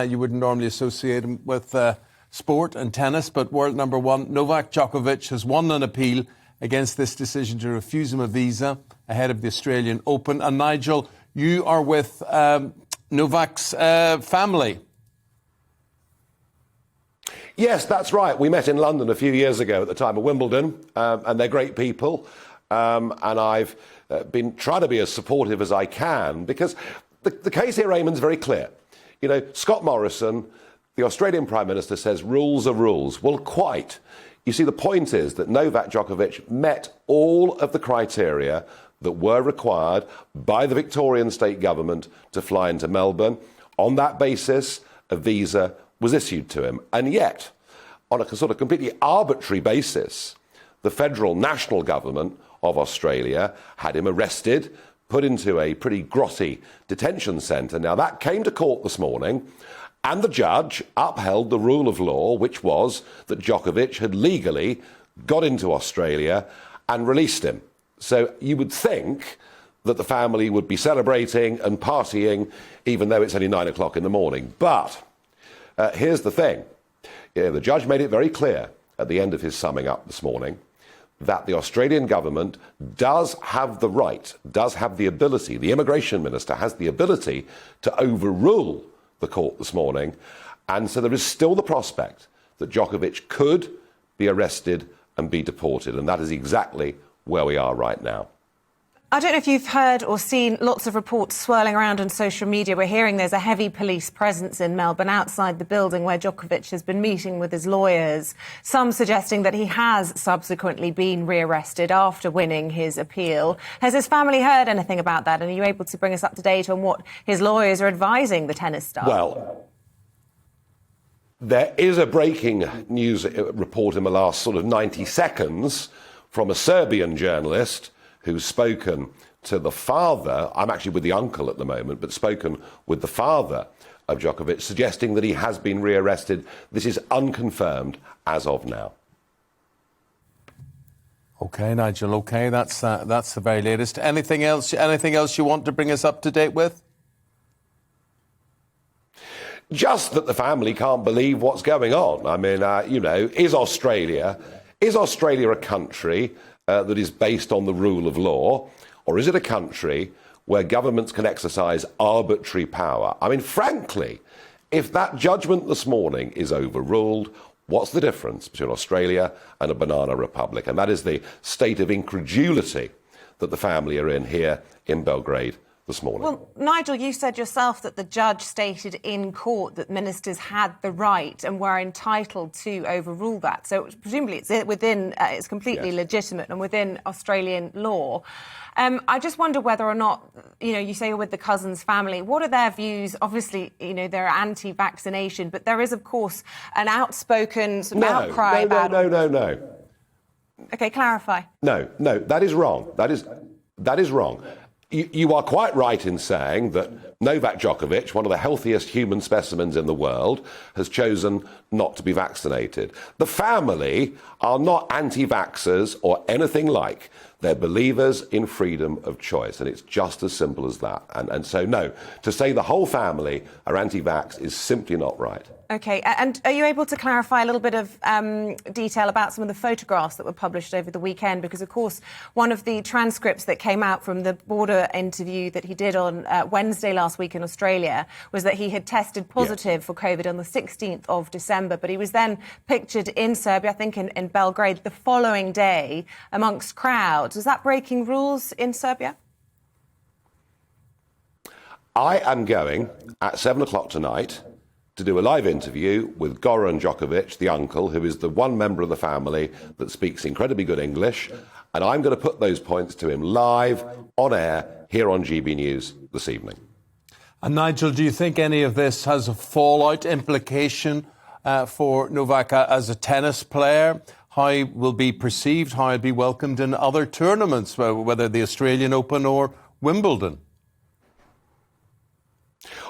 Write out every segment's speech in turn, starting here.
You wouldn't normally associate him with sport and tennis, but world number one, Novak Djokovic, has won an appeal against this decision to refuse him a visa ahead of the Australian Open. And Nigel, you are with Novak's family. Yes, that's right. We met in London a few years ago at the time of Wimbledon, and they're great people. And I've been trying to be as supportive as I can, because the case here, Eamon's very clear. You know, Scott Morrison, the Australian Prime Minister, says rules are rules. Well, quite. You see, the point is that Novak Djokovic met all of the criteria that were required by the Victorian state government to fly into Melbourne. On that basis, a visa was issued to him. And yet, on a sort of completely arbitrary basis, the federal national government of Australia had him arrested, put into a pretty grotty detention centre. Now, that came to court this morning, and the judge upheld the rule of law, which was that Djokovic had legally got into Australia and released him. So you would think that the family would be celebrating and partying, even though it's only 9 o'clock in the morning. But here's the thing. The judge made it very clear at the end of his summing up this morning that the Australian government does have the right, does have the ability, the immigration minister has the ability to overrule the court this morning. And so there is still the prospect that Djokovic could be arrested and be deported. And that is exactly where we are right now. I don't know if you've heard or seen lots of reports swirling around on social media. We're hearing there's a heavy police presence in Melbourne outside the building where Djokovic has been meeting with his lawyers, some suggesting that he has subsequently been rearrested after winning his appeal. Has his family heard anything about that? And are you able to bring us up to date on what his lawyers are advising the tennis star? Well, there is a breaking news report in the last sort of 90 seconds from a Serbian journalist who's spoken to the father. I'm actually with the uncle at the moment, but spoken with the father of Djokovic, suggesting that he has been rearrested. This is unconfirmed as of now. OK, Nigel, OK, that's the very latest. Anything else you want to bring us up to date with? Just that the family can't believe what's going on. I mean, you know, is Australia a country that is based on the rule of law, or is it a country where governments can exercise arbitrary power? I mean, frankly, if that judgment this morning is overruled, what's the difference between Australia and a banana republic? And that is the state of incredulity that the family are in here in Belgrade this morning. Well, Nigel, you said yourself that the judge stated in court that ministers had the right and were entitled to overrule that. So presumably it's completely legitimate and within Australian law. I just wonder whether or not, you know, you say you're with the cousin's family. What are their views? Obviously, you know, they're anti-vaccination, but there is, of course, an outspoken sort of outcry about... No. OK, clarify. No, that is wrong. That is wrong. You are quite right in saying that Novak Djokovic, one of the healthiest human specimens in the world, has chosen not to be vaccinated. The family are not anti-vaxxers or anything like. They're believers in freedom of choice, and it's just as simple as that. And so, no, to say the whole family are anti-vax is simply not right. OK, and are you able to clarify a little bit of detail about some of the photographs that were published over the weekend? Because, of course, one of the transcripts that came out from the border interview that he did on Wednesday last week in Australia was that he had tested positive for COVID on the 16th of December, but he was then pictured in Serbia, I think in Belgrade, the following day amongst crowds. Is that breaking rules in Serbia? I am going at 7 o'clock tonight to do a live interview with Goran Djokovic, the uncle, who is the one member of the family that speaks incredibly good English. And I'm going to put those points to him live on air here on GB News this evening. And Nigel, do you think any of this has a fallout implication for Novak as a tennis player? How he will be perceived, how he'll be welcomed in other tournaments, whether the Australian Open or Wimbledon?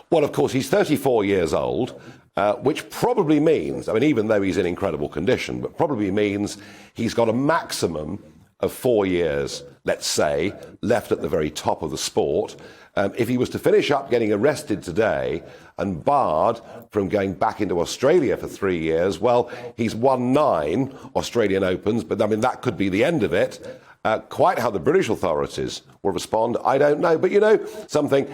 Well, of course, he's 34 years old, which probably means, I mean, even though he's in incredible condition, but probably means he's got a maximum of 4 years, let's say, left at the very top of the sport. If he was to finish up getting arrested today and barred from going back into Australia for 3 years, well, he's won 9 Australian Opens, but I mean, that could be the end of it. Quite how the British authorities will respond, I don't know. But you know something,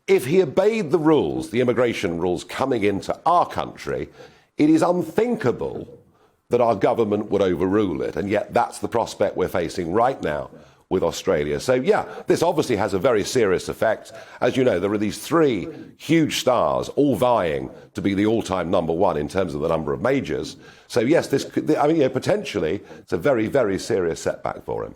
if he obeyed the rules, the immigration rules coming into our country, it is unthinkable that our government would overrule it. And yet that's the prospect we're facing right now with Australia. So, yeah, this obviously has a very serious effect. As you know, there are these 3 huge stars all vying to be the all-time number 1 in terms of the number of majors. So, yes, this could, I mean, potentially it's a very, very serious setback for him.